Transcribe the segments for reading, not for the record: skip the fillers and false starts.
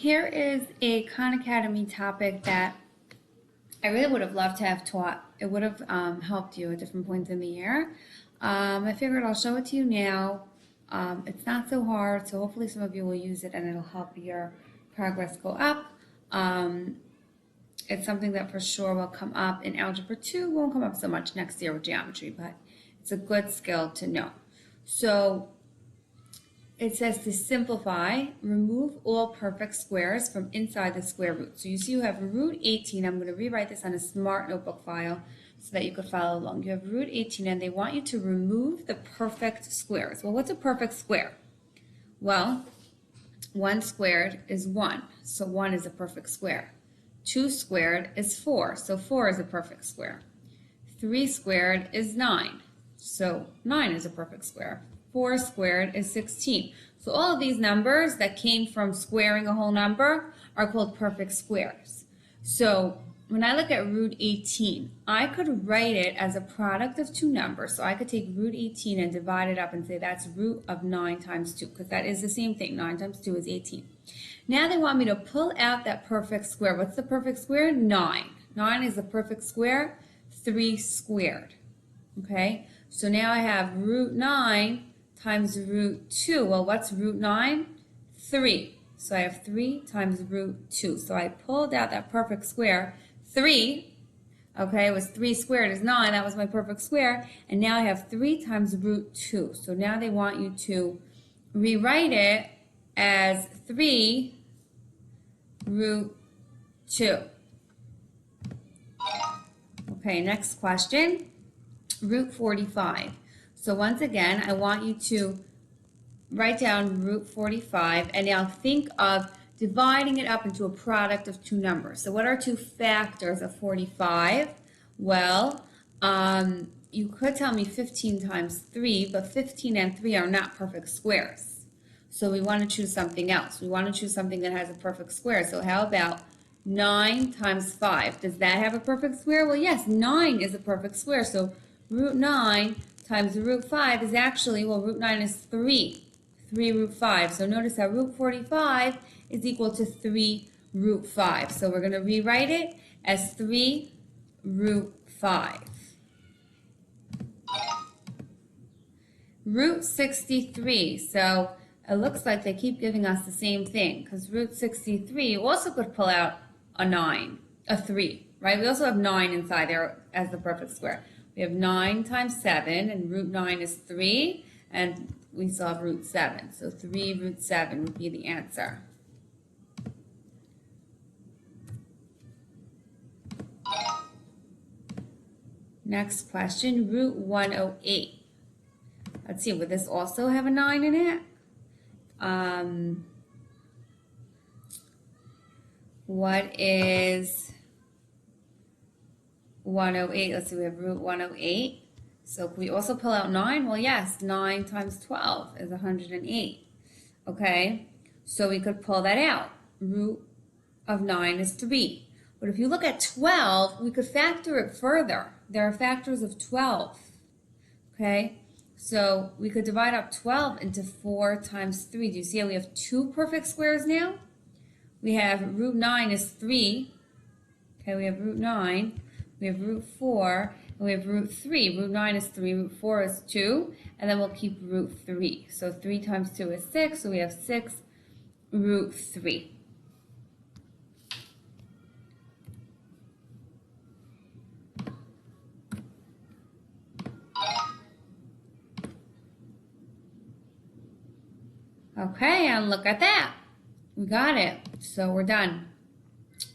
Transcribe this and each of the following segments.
here is a Khan Academy topic that I really would have loved to have taught. It would have helped you at different points in the year. I figured I'll show it to you now. It's not so hard, so hopefully some of you will use it and it'll help your progress go up. It's something that for sure will come up in Algebra 2. Won't come up so much next year with geometry, but it's a good skill to know. So it says to simplify, remove all perfect squares from inside the square root. So you see you have root 18. I'm going to rewrite this on a smart notebook file so that you could follow along. You have root 18 and they want you to remove the perfect squares. Well, what's a perfect square? Well, 1 squared is 1, so 1 is a perfect square. 2 squared is 4, so 4 is a perfect square. 3 squared is 9, so 9 is a perfect square. 4 squared is 16. So all of these numbers that came from squaring a whole number are called perfect squares. So when I look at root 18, I could write it as a product of two numbers. So I could take root 18 and divide it up and say that's root of 9 times 2, because that is the same thing. 9 times 2 is 18. Now they want me to pull out that perfect square. What's the perfect square? 9. 9 is the perfect square. 3 squared. Okay, so now I have root 9 times root 2. Well, what's root 9? 3. So I have 3 times root 2. So I pulled out that perfect square. 3, okay, it was 3 squared is 9. That was my perfect square. And now I have 3 times root 2. So now they want you to rewrite it as 3 root 2. Okay, next question. Root 45. So once again, I want you to write down root 45 and now think of dividing it up into a product of two numbers. So what are two factors of 45? Well, you could tell me 15 times 3, but 15 and 3 are not perfect squares. So we want to choose something else. We want to choose something that has a perfect square. So how about 9 times 5? Does that have a perfect square? Well, yes, 9 is a perfect square. So root 9 times root 5 is actually, well, root 9 is 3. 3 root 5. So notice how root 45 is equal to 3 root 5. So we're going to rewrite it as 3 root 5. Root 63. So it looks like they keep giving us the same thing, because root 63, you also could pull out a 9, a 3, right? We also have 9 inside there as the perfect square. We have 9 times 7, and root 9 is 3, and we still have root 7. So 3 root 7 would be the answer. Next question, root 108. Let's see, would this also have a 9 in it? What is 108? Let's see, we have root 108. So can we also pull out 9? Well, yes, 9 times 12 is 108. Okay, so we could pull that out. Root of 9 is 3. But if you look at 12, we could factor it further. There are factors of 12. Okay, so we could divide up 12 into 4 times 3. Do you see how we have two perfect squares now? We have root 9 is 3. Okay, we have root 9. We have root 4. And we have root 3. Root 9 is 3. Root 4 is 2. And then we'll keep root 3. So 3 times 2 is 6. So we have 6 root 3. Okay, and look at that. We got it. So we're done.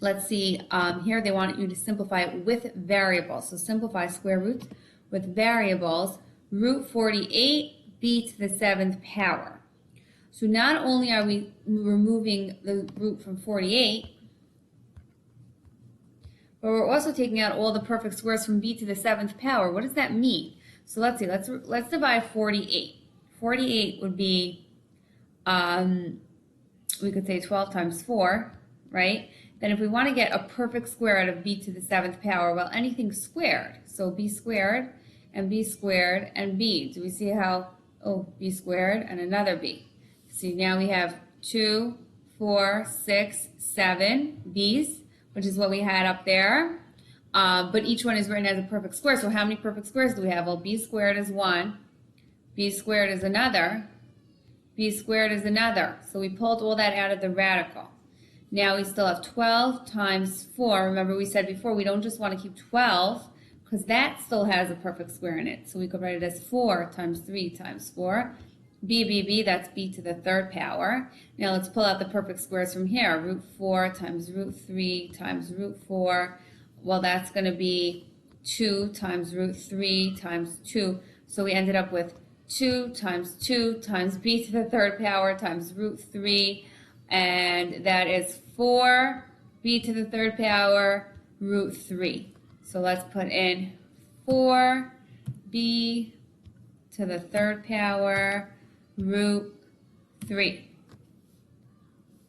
Let's see, here they want you to simplify it with variables. So simplify square roots with variables. Root 48 b to the 7th power. So not only are we removing the root from 48, but we're also taking out all the perfect squares from b to the 7th power. What does that mean? So let's see, let's divide 48. 48 would be, we could say 12 times 4, right? Then if we want to get a perfect square out of b to the 7th power, well, anything squared. So b squared and b squared and b. Do we see how, oh, b squared and another b. So now we have 2, 4, 6, 7 b's, which is what we had up there. But each one is written as a perfect square. So how many perfect squares do we have? Well, b squared is 1, b squared is another, b squared is another. So we pulled all that out of the radical. Now we still have 12 times 4. Remember we said before we don't just want to keep 12 because that still has a perfect square in it. So we could write it as 4 times 3 times 4. B, that's b to the third power. Now let's pull out the perfect squares from here. Root 4 times root 3 times root 4. Well, that's going to be 2 times root 3 times 2. So we ended up with 2 times b to the third power times root 3. And that is 4 b to the third power root 3. So let's put in 4 b to the third power root 3.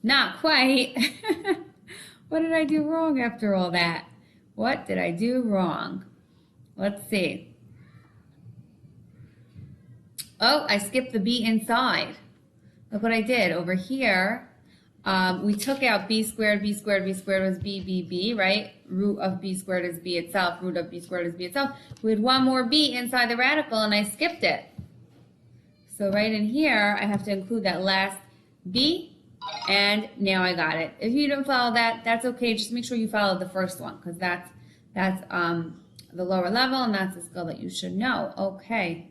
Not quite. What did I do wrong after all that? What did I do wrong? Let's see. Oh, I skipped the b inside. Look what I did. Over here, we took out b squared was b, right? Root of b squared is b itself. Root of b squared is b itself. We had one more b inside the radical, and I skipped it. So right in here, I have to include that last b, and now I got it. If you didn't follow that, that's okay. Just make sure you follow the first one, because that's the lower level, and that's the skill that you should know. Okay.